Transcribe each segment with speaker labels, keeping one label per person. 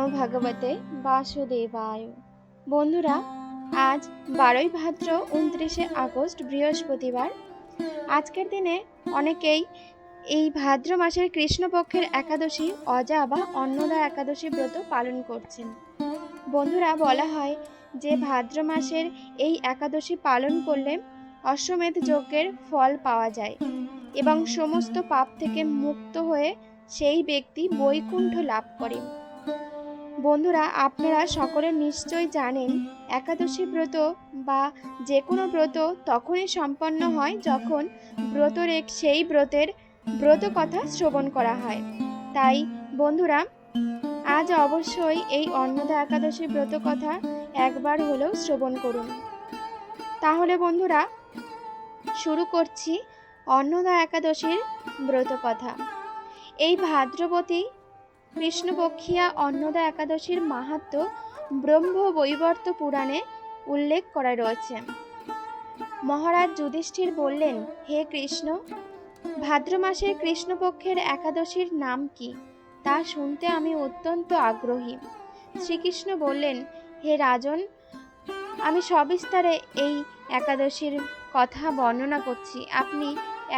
Speaker 1: নমো ভগবতে বাসুদেবায়। বন্ধুরা, আজ 12ই ভাদ্র 29শে আগস্ট বৃহস্পতিবার। আজকের দিনে অনেকেই এই ভাদ্র মাসের কৃষ্ণপক্ষের একাদশী অজা বা অন্নদা একাদশী ব্রত পালন করছেন। বন্ধুরা, বলা হয় যে ভাদ্র মাসের এই একাদশী পালন করলে অশ্বমেধ যজ্ঞের ফল পাওয়া যায় এবং সমস্ত পাপ থেকে মুক্ত হয়ে সেই ব্যক্তি বৈকুণ্ঠ লাভ করে। বন্ধুরা, আপনারা সকলে নিশ্চয় জানেন একাদশী ব্রত বা যে কোনো ব্রত তখনই সম্পন্ন হয় যখন সেই ব্রতের ব্রত কথা শ্রবণ করা হয়। তাই বন্ধুরা, আজ অবশ্যই এই অন্নদা একাদশী ব্রত কথা একবার হলেও শ্রবণ করুন। তাহলে বন্ধুরা, শুরু করছি অন্নদা একাদশীর ব্রত কথা। এই ভাদ্রবতী কৃষ্ণপক্ষিয়া অন্নদা একাদশীর মাহাত্ম্য ব্রহ্ম বৈবর্ত পুরাণে উল্লেখ করা রয়েছে। মহারাজ যুধিষ্ঠির বললেন, হে কৃষ্ণ, ভাদ্র মাসের কৃষ্ণপক্ষের একাদশীর নাম কি তা শুনতে আমি অত্যন্ত আগ্রহী। শ্রীকৃষ্ণ বললেন, হে রাজন, আমি সবিস্তারে এই একাদশীর কথা বর্ণনা করছি, আপনি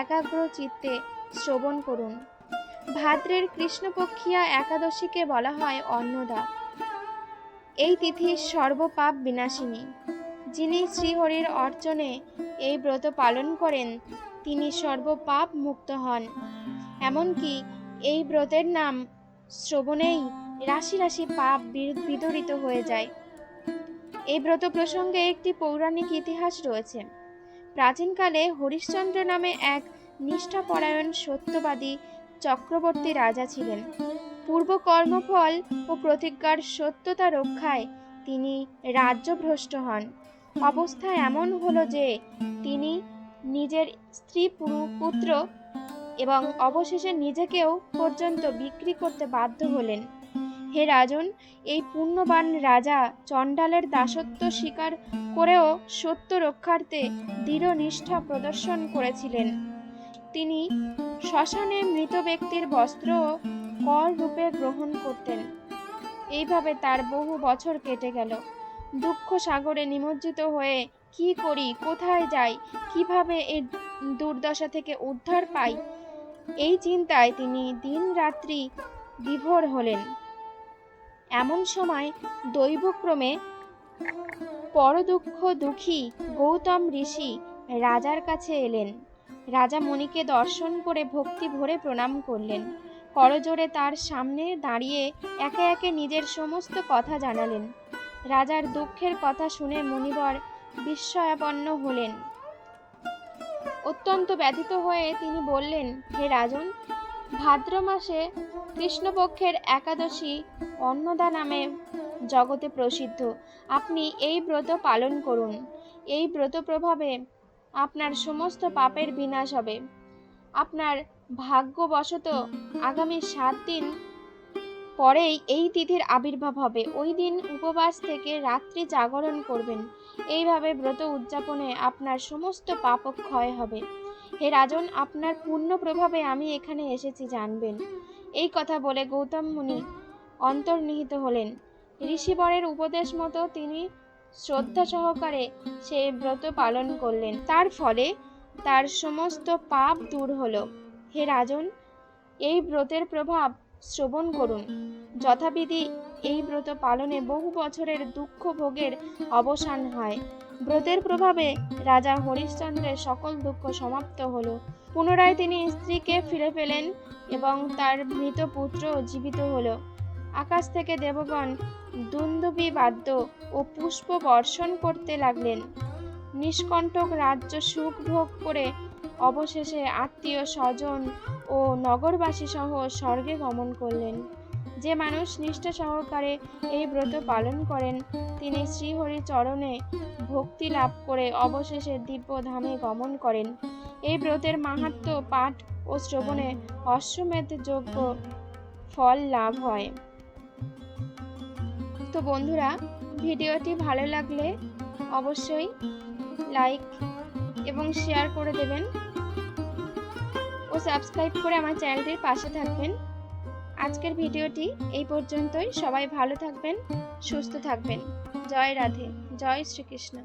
Speaker 1: একাগ্র চিত্তে শ্রবণ করুন। ভাদ্রের কৃষ্ণপক্ষিয়া একাদশীকে বলা হয় অন্নদা। এই তিথি সর্বপাপ বিনাশিনী। যিনি শ্রীহরির অর্চনে এই ব্রত পালন করেন তিনি সর্বপাপ মুক্ত হন। এমনকি এই ব্রতের নাম শ্রবণেই রাশি রাশি পাপ বিদরিত হয়ে যায়। এই ব্রত প্রসঙ্গে একটি পৌরাণিক ইতিহাস রয়েছে। প্রাচীনকালে হরিশ্চন্দ্র নামে এক নিষ্ঠাপরায়ণ সত্যবাদী চক্রবর্তী রাজা ছিলেন। পূর্ব কর্মফল ও প্রতিজ্ঞার সত্যতা রক্ষায় তিনি রাজ্যভ্রষ্ট হন। অবস্থা এমন হলো যে তিনি নিজের স্ত্রী পুত্র এবং অবশেষে নিজেকেও পর্যন্ত বিক্রি করতে বাধ্য হলেন। হে রাজন, এই পুণ্যবান রাজা চণ্ডালের দাসত্ব স্বীকার করেও সত্য রক্ষার্থে দৃঢ় নিষ্ঠা প্রদর্শন করেছিলেন। তিনি শ্মশানে মৃত ব্যক্তির বস্ত্র কর রূপে গ্রহণ করতেন। এইভাবে তার বহু বছর কেটে গেল। দুঃখ সাগরে নিমজ্জিত হয়ে কি করি, কোথায় যাই, কিভাবে এই দুর্দশা থেকে উদ্ধার পাই, এই চিন্তায় তিনি দিন রাত্রি বিভোর হলেন। এমন সময় দৈবক্রমে পরদুঃখ দুঃখী গৌতম ঋষি রাজার কাছে এলেন। রাজা মুনিকে দর্শন করে ভক্তি ভরে প্রণাম করলেন। করজোড়ে তার সামনে দাঁড়িয়ে একে একে নিজের সমস্ত কথা জানালেন। রাজার দুঃখের কথা শুনে মুনিবর বিস্ময়াপন্ন হলেন। অত্যন্ত ব্যথিত হয়ে তিনি বললেন, হে রাজন, ভাদ্র মাসে কৃষ্ণপক্ষের একাদশী অন্নদা নামে জগতে প্রসিদ্ধ। আপনি এই ব্রত পালন করুন। এই ব্রত প্রভাবে আপনার সমস্ত পাপের বিনাশ হবে। আপনার ভাগ্যবশত আগামী 7 দিন পরেই এই তিথির আবির্ভাব হবে। ওই দিন উপবাস থেকে রাত্রি জাগরণ করবেন। এইভাবে ব্রত উদযাপনে আপনার সমস্ত পাপ ক্ষয় হবে। হে রাজন, আপনার পূর্ণ প্রভাবে আমি এখানে এসেছি জানবেন। এই কথা বলে গৌতম মুনি অন্তর্নিহিত হলেন। ঋষিবরের উপদেশ মতো তিনি শ্রদ্ধা সহকারে সেই ব্রত পালন করলেন। তার ফলে তার সমস্ত পাপ দূর হলো। হে রাজন, এই ব্রতের প্রভাব শ্রবণ করুন। যথাবিধি এই ব্রত পালনে বহু বছরের দুঃখ ভোগের অবসান হয়। ব্রতের প্রভাবে রাজা হরিশ্চন্দ্রের সকল দুঃখ সমাপ্ত হলো। পুনরায় তিনি স্ত্রীকে ফিরে পেলেন এবং তার মৃত পুত্র জীবিত হলো। আকাশ থেকে দেবগণ দুন্দুভি বাদ্য ও পুষ্প বর্ষণ করতে লাগলেন। নিষ্কণ্টক রাজ্য সুখ ভোগ করে অবশেষে আত্মীয় স্বজন ও নগরবাসী সহ স্বর্গে গমন করলেন। যে মানুষ নিষ্ঠা সহকারে এই ব্রত পালন করেন তিনি শ্রীহরি চরণে ভক্তি লাভ করে অবশেষে দিব্য ধামে গমন করেন। এই ব্রতের মাহাত্ম্য পাঠ ও শ্রবণে অশ্বমেধ যজ্ঞ ফল লাভ হয়। তো বন্ধুরা, ভিডিওটি ভালো লাগলে অবশ্যই লাইক এবং শেয়ার করে দেবেন ও সাবস্ক্রাইব করে আমার চ্যানেলটির পাশে থাকবেন। আজকের ভিডিওটি এই পর্যন্তই। সবাই ভালো থাকবেন, সুস্থ থাকবেন। জয় রাধে, জয় শ্রীকৃষ্ণ।